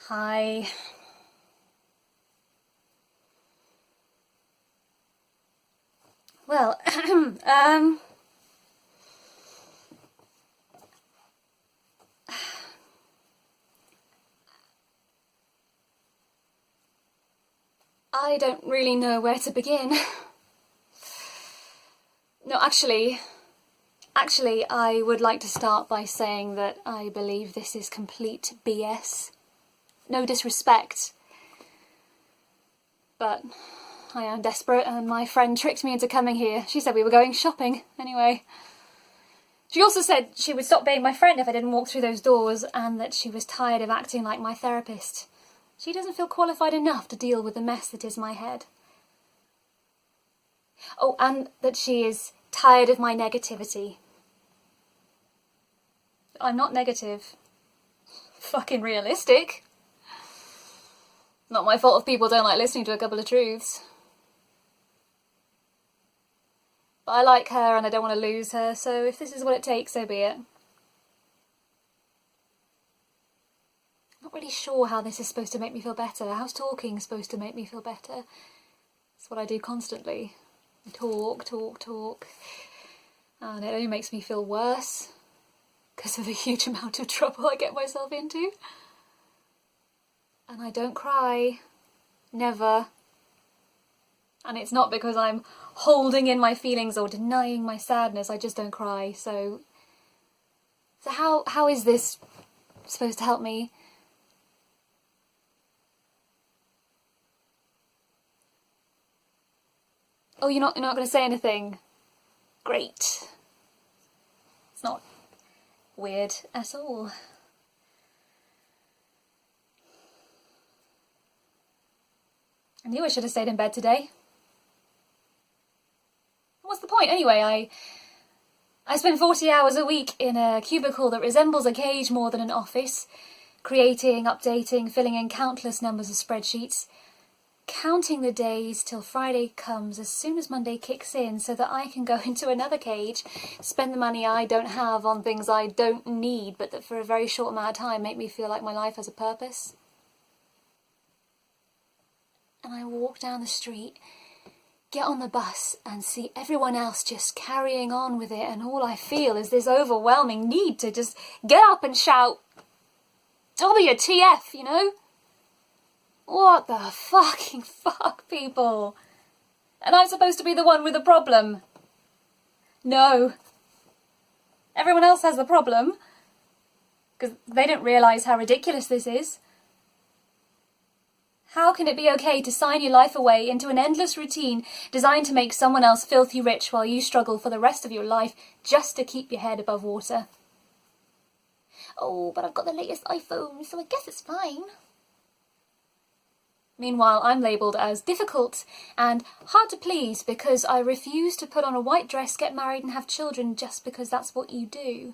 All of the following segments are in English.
Hi. Well, I don't really know where to begin. No, actually, I would like to start by saying that I believe this is complete BS. No disrespect, but I am desperate and my friend tricked me into coming here. She said we were going shopping, anyway. She also said she would stop being my friend if I didn't walk through those doors, and that she was tired of acting like my therapist. She doesn't feel qualified enough to deal with the mess that is my head. Oh, and that she is tired of my negativity. I'm not negative. Fucking realistic. Not my fault if people don't like listening to a couple of truths. But I like her and I don't want to lose her, so if this is what it takes, so be it. Not really sure how this is supposed to make me feel better. How's talking supposed to make me feel better? It's what I do constantly. I talk. And it only makes me feel worse because of the huge amount of trouble I get myself into. And I don't cry. Never. And it's not because I'm holding in my feelings or denying my sadness, I just don't cry. So how is this supposed to help me? Oh, you're not going to say anything? Great. It's not weird at all. I knew I should have stayed in bed today. What's the point anyway? I spend 40 hours a week in a cubicle that resembles a cage more than an office, creating, updating, filling in countless numbers of spreadsheets, counting the days till Friday comes as soon as Monday kicks in so that I can go into another cage, spend the money I don't have on things I don't need but that for a very short amount of time make me feel like my life has a purpose. And I walk down the street, get on the bus and see everyone else just carrying on with it, and all I feel is this overwhelming need to just get up and shout, WTF, you know? What the fucking fuck, people? And I'm supposed to be the one with the problem. No. Everyone else has the problem. Because they don't realise how ridiculous this is. How can it be okay to sign your life away into an endless routine designed to make someone else filthy rich while you struggle for the rest of your life just to keep your head above water? Oh, but I've got the latest iPhone, so I guess it's fine. Meanwhile, I'm labelled as difficult and hard to please because I refuse to put on a white dress, get married and have children just because that's what you do.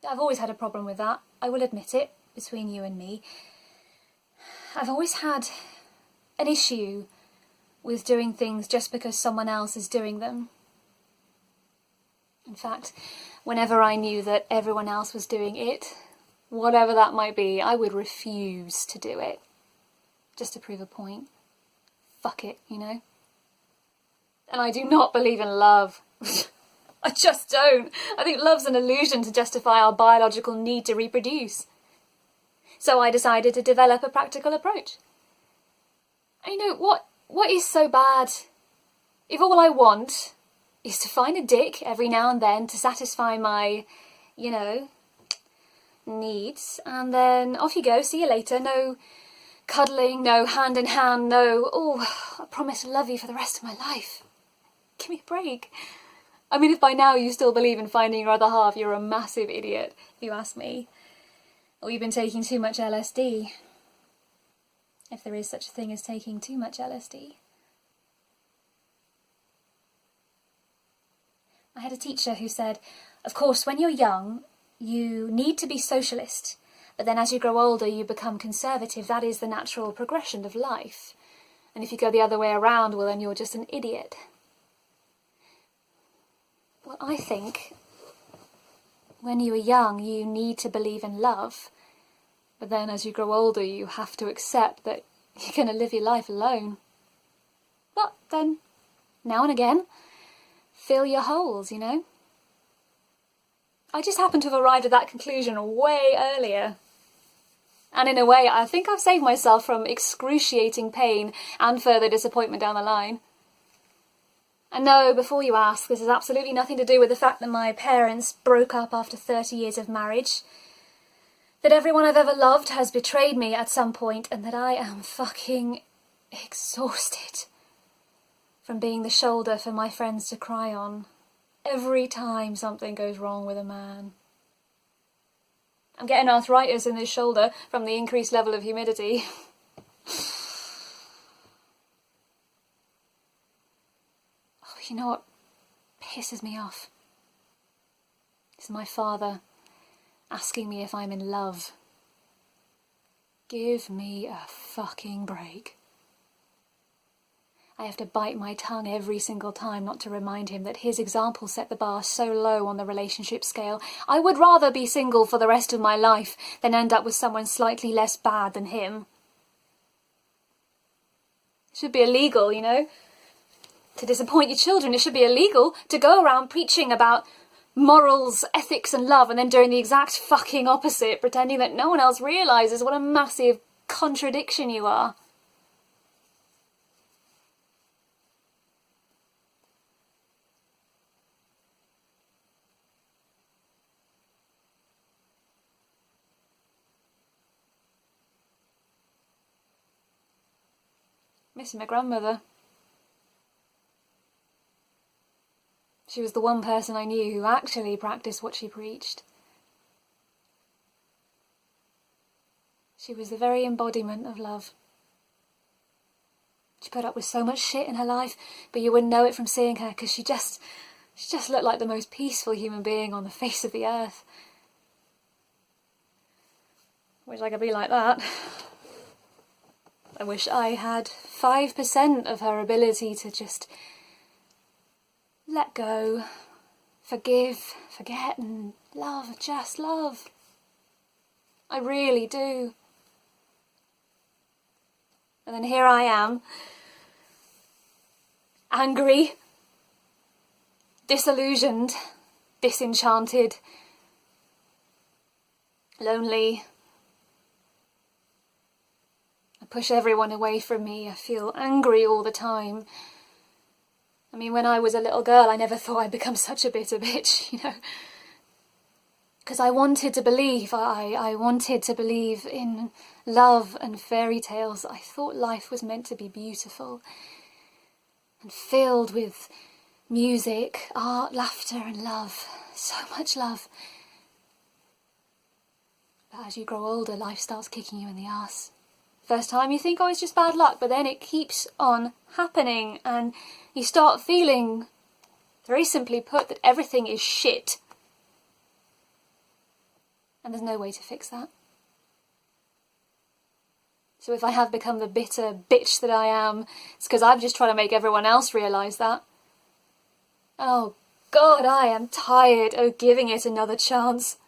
I've always had a problem with that. I will admit it, between you and me. I've always had an issue with doing things just because someone else is doing them. In fact, whenever I knew that everyone else was doing it, whatever that might be, I would refuse to do it. Just to prove a point. Fuck it, you know? And I do not believe in love. I just don't. I think love's an illusion to justify our biological need to reproduce. So I decided to develop a practical approach. And you know, what is so bad if all I want is to find a dick every now and then to satisfy my, you know, needs, and then off you go, see you later, no cuddling, no hand in hand, no, oh, I promise to love you for the rest of my life. Give me a break. I mean, if by now you still believe in finding your other half, you're a massive idiot, if you ask me. Or you've been taking too much LSD. If there is such a thing as taking too much LSD. I had a teacher who said, of course, when you're young, you need to be socialist, but then as you grow older, you become conservative. That is the natural progression of life. And if you go the other way around, well, then you're just an idiot. Well, I think when you are young, you need to believe in love. But then as you grow older, you have to accept that you're going to live your life alone. But then, now and again, fill your holes, you know? I just happen to have arrived at that conclusion way earlier. And in a way, I think I've saved myself from excruciating pain and further disappointment down the line. And no, before you ask, this has absolutely nothing to do with the fact that my parents broke up after 30 years of marriage, that everyone I've ever loved has betrayed me at some point, and that I am fucking exhausted from being the shoulder for my friends to cry on every time something goes wrong with a man. I'm getting arthritis in this shoulder from the increased level of humidity. You know what pisses me off? It's my father asking me if I'm in love. Give me a fucking break. I have to bite my tongue every single time not to remind him that his example set the bar so low on the relationship scale. I would rather be single for the rest of my life than end up with someone slightly less bad than him. It should be illegal, you know? To disappoint your children, it should be illegal to go around preaching about morals, ethics and love and then doing the exact fucking opposite, pretending that no one else realises what a massive contradiction you are. Missing my grandmother. She was the one person I knew who actually practiced what she preached. She was the very embodiment of love. She put up with so much shit in her life, but you wouldn't know it from seeing her, because she just looked like the most peaceful human being on the face of the earth. Wish I could be like that. I wish I had 5% of her ability to just let go, forgive, forget and love, just love. I really do. And then here I am, angry, disillusioned, disenchanted, lonely. I push everyone away from me. I feel angry all the time. I mean, when I was a little girl, I never thought I'd become such a bitter bitch, you know. Because I wanted to believe. I wanted to believe in love and fairy tales. I thought life was meant to be beautiful and filled with music, art, laughter and love. So much love. But as you grow older, life starts kicking you in the arse. First time you think, oh, it's just bad luck, but then it keeps on happening and you start feeling, very simply put, that everything is shit. And there's no way to fix that. So if I have become the bitter bitch that I am, it's because I'm just trying to make everyone else realise that. Oh God, I am tired of giving it another chance.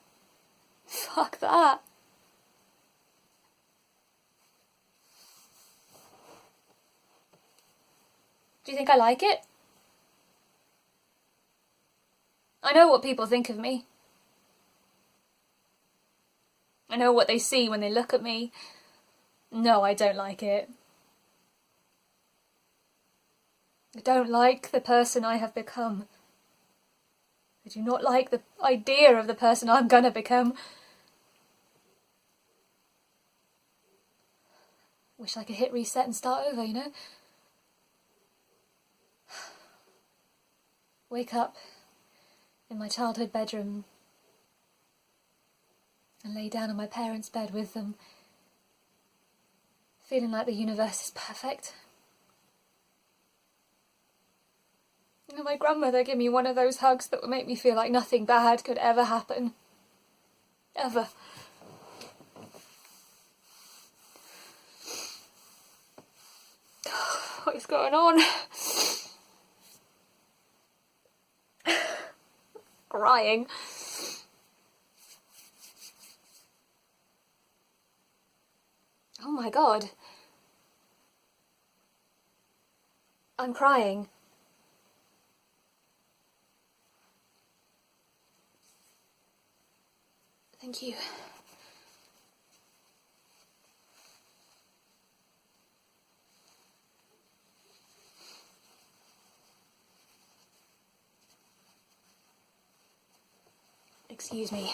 Fuck that. Do you think I like it? I know what people think of me. I know what they see when they look at me. No, I don't like it. I don't like the person I have become. I do not like the idea of the person I'm gonna become. Wish I could hit reset and start over, you know? Wake up in my childhood bedroom and lay down on my parents' bed with them, feeling like the universe is perfect. And my grandmother gave me one of those hugs that would make me feel like nothing bad could ever happen. Ever. What is going on? Crying. Oh my God. I'm crying. Thank you. Excuse me.